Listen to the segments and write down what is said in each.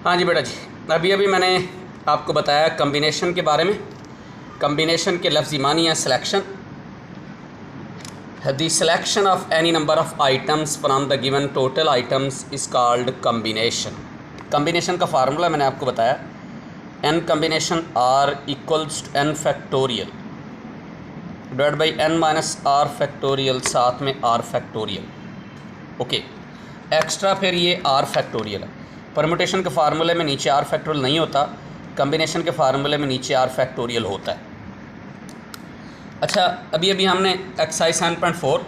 हाँ जी बेटा जी, अभी अभी मैंने आपको बताया कम्बिनेशन के बारे में। कम्बिनेशन के लफ्ज़ी मानी है selection. The selection of any number of items from the given total items is called combination. Combination का फार्मूला मैंने आपको बताया, n combination r equals to n factorial divide by n minus r factorial, साथ में are factorial. Okay, extra फिर ये are factorial है। Permutation के फार्मूले में नीचे आर फैक्टोरियल नहीं होता, कम्बिनेशन के फार्मूले में नीचे आर फैक्टोरियल होता है। अच्छा, अभी अभी हमने exercise 7.4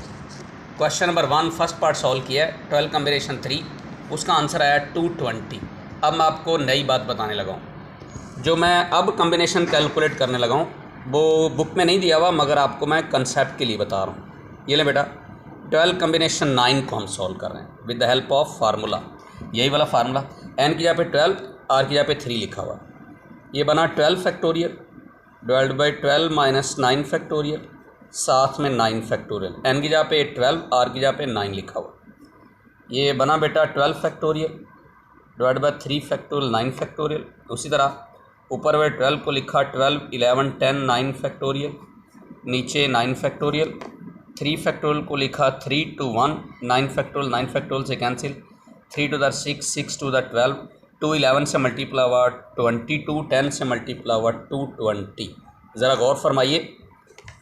question number 1 first part solve किया है, 12 कम्बिनेशन 3, उसका आंसर आया 220। अब मैं आपको नई बात बताने लगा हूँ। जो मैं अब कम्बिनेशन कैलकुलेट करने लगा हूँ वो बुक में नहीं दिया हुआ, मगर आपको मैं कंसेप्ट के लिए बता रहा हूँ। ये ले बेटा, 12 कम्बिनेशन 9 को हम सॉल्व कर रहे हैं with the help of formula. यही वाला फार्मूला, एन की जगह पे 12, आर की जगह पे 3 लिखा हुआ। ये बना 12 factorial divide by 12 minus 9 factorial, साथ में 9 फैक्टोरियल। एन की जगह पे 12, आर की जगह पे 9 लिखा हुआ। ये बना बेटा 12 factorial divide by 3 factorial 9 factorial. उसी तरह ऊपर में 12 को लिखा 12, 11, 10 9 फैक्टोरियल, नीचे 9 फैक्टोरियल। 3 फैक्टोरियल को लिखा 3 to 1 9 फैक्टोरियल, 9 फैक्टोरियल से cancel, 3 to the 6, 6 to the 12, 2 11 से मल्टीप्लाई हुआ 22, 10 से मल्टीप्लाई हुआ 220। ज़रा गौर फरमाइए,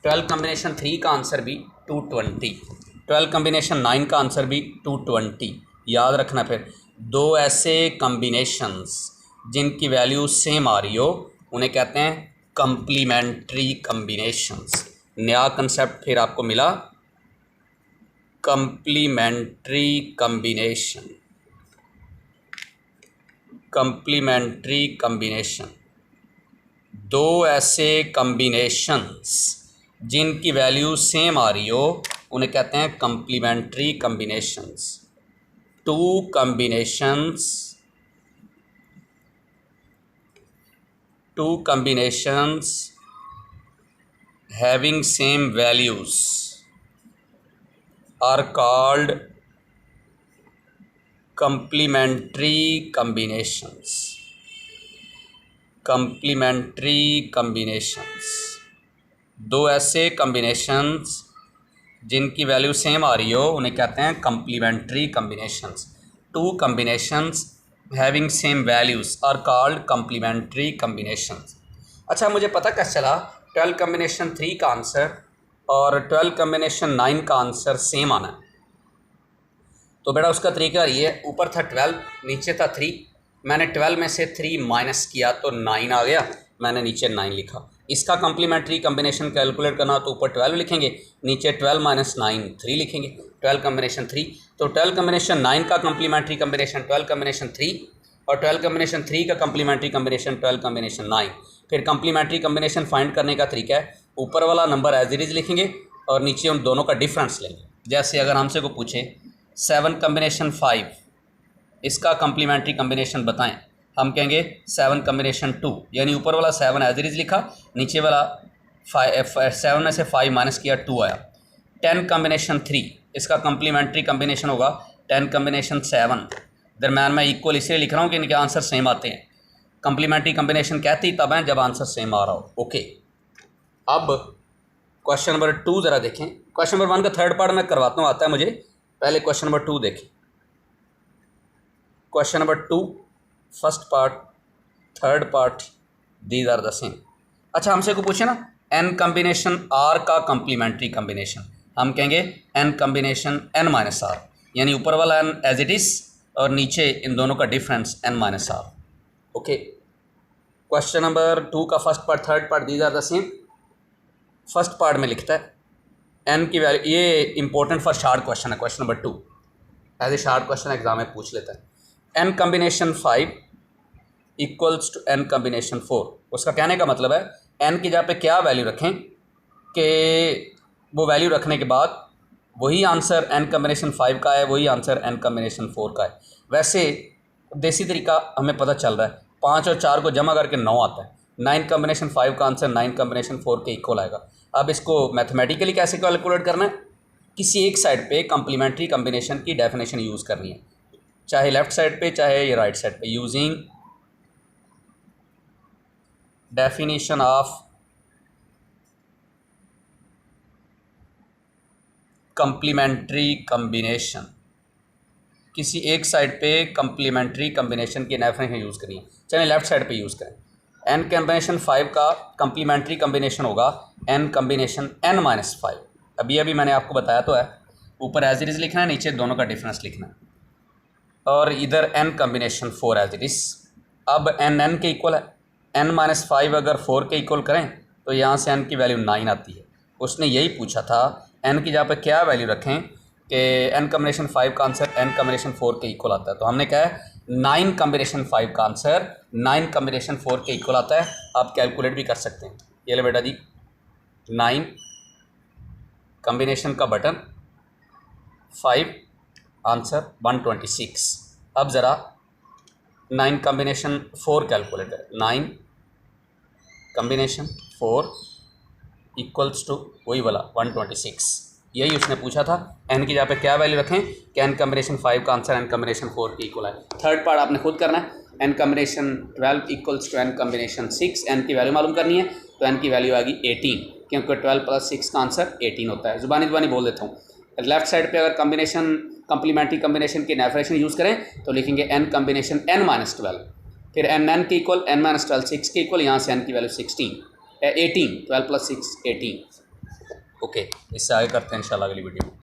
12 कम्बिनेशन 3 का आंसर भी 220, 12 कम्बिनेशन 9 का आंसर भी 220। याद रखना, फिर दो ऐसे कम्बिनेशंस जिनकी वैल्यू सेम आ रही हो उन्हें कहते हैं कम्प्लीमेंट्री कम्बिनेशंस। नया कंसेप्ट फिर आपको मिला, कम्प्लीमेंट्री कम्बिनेशन। कम्प्लीमेंट्री कम्बिनेशन, दो ऐसे कम्बिनेशंस जिनकी वैल्यू सेम आ रही हो उन्हें कहते हैं complementary combinations. Two combinations having same values are called complementary combinations। complementary combinations, दो ऐसे कम्बिनेशंस जिनकी वैल्यू सेम आ रही हो उन्हें कहते हैं complementary combinations। Two combinations having same values are called complementary combinations। अच्छा, मुझे पता कैसे चला 12 कम्बिनेशन 3 का आंसर और 12 कम्बिनेशन 9 का आंसर सेम आना है? तो बेटा उसका तरीका ये है, ऊपर था 12, नीचे था 3, मैंने 12 में से 3 माइनस किया तो 9 आ गया, मैंने नीचे 9 लिखा। इसका कम्प्लीमेंट्री कम्बिनेशन कैलकुलेट करना तो ऊपर 12 लिखेंगे, नीचे 12 माइनस 9 3 लिखेंगे, 12 कम्बिनेशन 3। तो 12 कम्बिनेशन 9 का कम्प्लीमेंट्री कम्बिनेशन 12 कम्बिनेशन 3 और 12 कम्बिनेशन 3 का कम्प्लीमेंट्री कम्बिनेशन 12 कम्बिनेशन 9। फिर कम्प्लीमेंट्री कम्बिनेशन फाइंड करने का तरीका है, ऊपर वाला नंबर एज इट इज़ लिखेंगे और नीचे उन दोनों का डिफरेंस लेंगे। जैसे अगर हमसे को पूछे 7 कम्बिनेशन 5, इसका कम्प्लीमेंट्री कम्बिनेशन बताएं, हम कहेंगे 7 कम्बिनेशन 2, यानी ऊपर वाला 7 एज इट इज़ लिखा, नीचे वाला 7 में से 5 माइनस किया 2 आया। 10 कम्बिनेशन 3, इसका कम्प्लीमेंट्री कम्बिनेशन होगा 10 कम्बिनेशन 7। दरम्यान में इक्वल इसलिए लिख रहा हूँ कि इनके आंसर सेम आते हैं। कम्प्लीमेंट्री कम्बिनेशन कहते ही तब हैं जब आंसर सेम आ रहा हो। ओके, अब क्वेश्चन नंबर 2 ज़रा देखें। क्वेश्चन नंबर 1 का थर्ड पार्ट मैं करवाता हूँ, आता है मुझे, पहले क्वेश्चन नंबर 2 देखें। Question number 2 first part, third part, these are the same. अच्छा, हमसे को पूछे ना एन कम्बिनेशन आर का कम्प्लीमेंट्री कम्बिनेशन, हम कहेंगे n combination n minus r, यानी ऊपर वाला एन एज इट इज़ और नीचे इन दोनों का difference n minus r. Okay, question number 2 का first part third part these are the same. First part में लिखता है एन की वैल्यू, ये इंपॉर्टेंट फॉर शार्ट क्वेश्चन है, question number 2 as a short question exam में पूछ लेता है। N combination 5 equals to n combination 4। उसका कहने का मतलब है एन की जगह पे क्या वैल्यू रखें कि वो वैल्यू रखने के बाद वही आंसर एन कम्बिनेशन 5 का है, वही आंसर एन कम्बिनेशन 4 का है। वैसे देसी तरीका हमें पता चल रहा है, 5 और 4 को जमा करके 9 आता है। 9 कम्बिनेशन 5 का आंसर 9 कम्बिनेशन 4 के इक्वल आएगा। अब इसको मैथमेटिकली कैसे कैलकुलेट करना है, किसी एक साइड पे कम्प्लीमेंट्री कम्बिनेशन की डेफिनेशन यूज़ करनी है, चाहे लेफ़्ट साइड पे चाहे ये राइट साइड पे, using definition of complementary combination, किसी एक साइड पे कंप्लीमेंट्री कम्बिनेशन की डेफिनेशन यूज़ करिए। चलिए लेफ्ट साइड पे यूज़ करें। एन कम्बिनेशन 5 का कंप्लीमेंट्री कम्बिनेशन होगा एन कम्बिनेशन n माइनस 5। अभी मैंने आपको बताया तो है, ऊपर एज इट इज़ लिखना है, नीचे दोनों का डिफरेंस लिखना है, और इधर n combination 4 as it is. अब n के इक्वल है, n माइनस 5 अगर 4 के इक्वल करें तो यहाँ से n की वैल्यू 9 आती है। उसने यही पूछा था n की जगह पे क्या वैल्यू रखें कि n कम्बिनेशन 5 का आंसर n कम्बिनेशन 4 के इक्वल आता है। तो हमने कहा है 9 कम्बिनेशन 5 का आंसर 9 कम्बिनेशन 4 के इक्वल आता है। आप कैलकुलेट भी कर सकते हैं। ये ले बेटा जी, 9 कम्बिनेशन का बटन 5 आंसर 126। अब ज़रा 9 कम्बिनेशन 4 कैलकुलेट है। 9 कम्बिनेशन 4 इक्वल्स टू वही वाला 126। यही उसने पूछा था। एन की जगह पे क्या वैल्यू रखें कि एन कम्बिनेशन 5 का आंसर एन कम्बिनेशन 4 के इक्वल है। थर्ड पार्ट आपने खुद करना है। N combination 12 equals to n combination 6। N की वैल्यू मालूम करनी है, तो एन की वैल्यू आएगी 18, क्योंकि 12 प्लस 6 का आंसर 18 होता है। ज़ुबानी बोल देता हूँ। लेफ्ट साइड पे अगर कम्बिनेशन कंप्लीमेंट्री कम्बिनेशन की डेफिनेशन यूज़ करें तो लिखेंगे एन कम्बिनेशन n माइनस 12, फिर n के इक्वल n माइनस 12 6 के इक्वल, यहाँ से n की वैल्यू 18 12 प्लस 6 18। ओके, इससे आगे करते हैं इंशाल्लाह अगली वीडियो में।